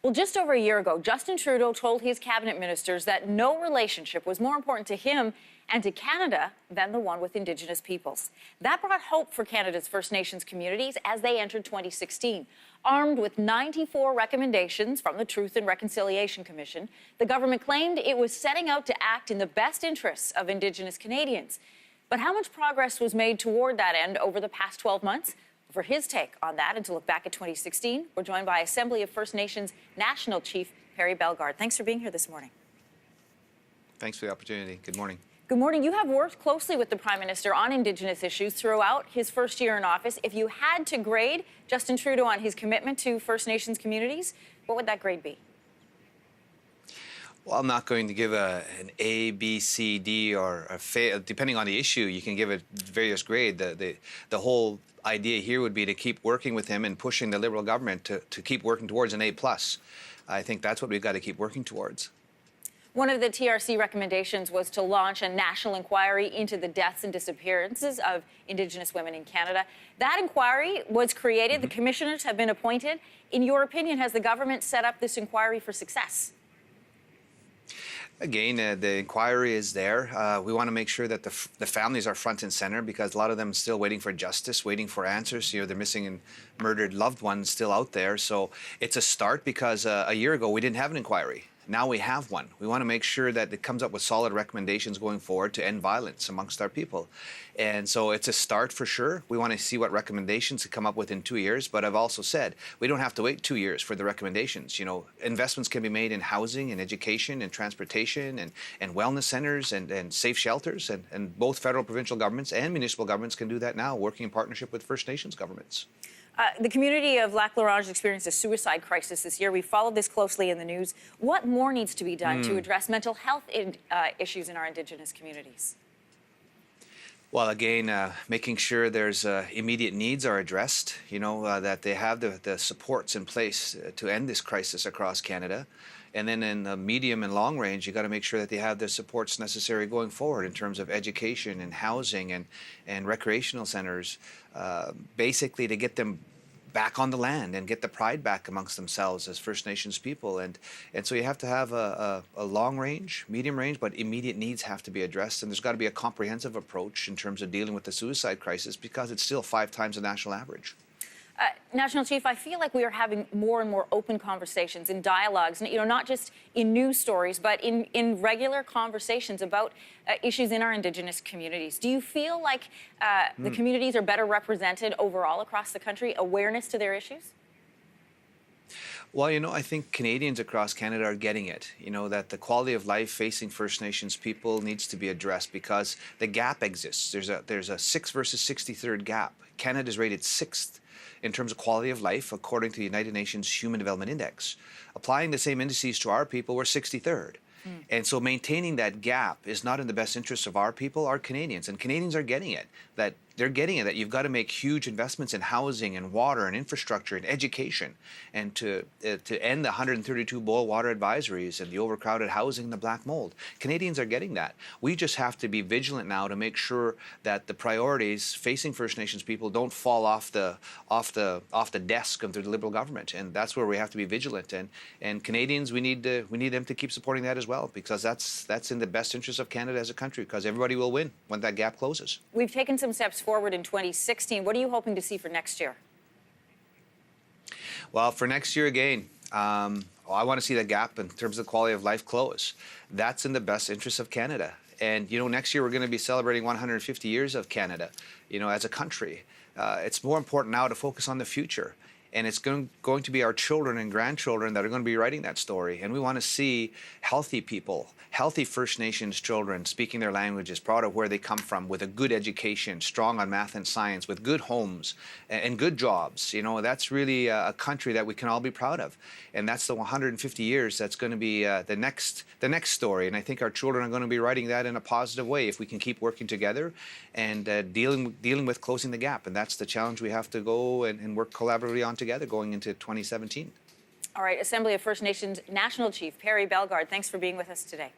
Well, just over a year ago, Justin Trudeau told his cabinet ministers that no relationship was more important to him and to Canada than the one with Indigenous peoples. That brought hope for Canada's First Nations communities as they entered 2016. Armed with 94 recommendations from the Truth and Reconciliation Commission, the government claimed it was setting out to act in the best interests of Indigenous Canadians. But how much progress was made toward that end over the past 12 months? For his take on that and to look back at 2016, we're joined by Assembly of First Nations National Chief Bellegarde. Thanks for being here this morning. Thanks for the opportunity. Good morning. Good morning. You have worked closely with the Prime Minister on Indigenous issues throughout his first year in office. If you had to grade Justin Trudeau on his commitment to First Nations communities, what would that grade be? Well, I'm not going to give an A, B, C, D, or a fail. Depending on the issue, you can give it various grade. The whole idea here would be to keep working with him and pushing the Liberal government to keep working towards an A+. I think that's what we've got to keep working towards. One of the TRC recommendations was to launch a national inquiry into the deaths and disappearances of Indigenous women in Canada. That inquiry was created. The commissioners have been appointed. In your opinion, has the government set up this inquiry for success? Again, the inquiry is there. We want to make sure that the families are front and center because a lot of them are still waiting for justice, waiting for answers. You know, they're missing and murdered loved ones still out there. So it's a start because a year ago we didn't have an inquiry. Now we have one. We want to make sure that it comes up with solid recommendations going forward to end violence amongst our people. And so it's a start for sure. We want to see what recommendations to come up with in 2 years. But I've also said we don't have to wait 2 years for the recommendations. You know, investments can be made in housing and education and transportation and wellness centers and safe shelters. And both federal, provincial governments and municipal governments can do that now, working in partnership with First Nations governments. The community of Lac La Ronge experienced a suicide crisis this year. We followed this closely in the news. What more needs to be done to address mental health issues in our Indigenous communities? Well, again, making sure there's immediate needs are addressed, you know, that they have the supports in place to end this crisis across Canada. And then in the medium and long range, you got to make sure that they have the supports necessary going forward in terms of education and housing and recreational centers, basically to get them back on the land and get the pride back amongst themselves as First Nations people. And so you have to have a long range, medium range, but immediate needs have to be addressed. And there's got to be a comprehensive approach in terms of dealing with the suicide crisis because it's still 5 times the national average. National Chief, I feel like we are having more and more open conversations and dialogues, you know, not just in news stories, but in regular conversations about issues in our Indigenous communities. Do you feel like the communities are better represented overall across the country, awareness to their issues? Well, you know, I think Canadians across Canada are getting it, you know, that the quality of life facing First Nations people needs to be addressed because the gap exists. There's a 6th versus 63rd gap. Canada is rated 6th in terms of quality of life according to the United Nations Human Development Index. Applying the same indices to our people, we're 63rd. And so maintaining that gap is not in the best interest of our people, our Canadians. And Canadians are getting it, that they're getting it, that you've got to make huge investments in housing and water and infrastructure and education and to end the 132 boil water advisories and the overcrowded housing and the black mold. Canadians are getting that. We just have to be vigilant now to make sure that the priorities facing First Nations people don't fall off the desk of the Liberal government. And that's where we have to be vigilant. And Canadians, we need them to keep supporting that as well because that's in the best interest of Canada as a country because everybody will win when that gap closes. We've taken some steps forward in 2016. What are you hoping to see for next year? Well, for next year again, I want to see the gap in terms of quality of life close. That's in the best interest of Canada. And, you know, next year we're going to be celebrating 150 years of Canada, you know, as a country. It's more important now to focus on the future. And it's going to be our children and grandchildren that are going to be writing that story. And we want to see healthy people, healthy First Nations children speaking their languages, proud of where they come from, with a good education, strong on math and science, with good homes and good jobs. You know, that's really a country that we can all be proud of. And that's the 150 years that's going to be the next story. And I think our children are going to be writing that in a positive way if we can keep working together and dealing with closing the gap. And that's the challenge we have to go and work collaboratively on together going into 2017. All right, Assembly of First Nations National Chief Bellegarde, thanks for being with us today.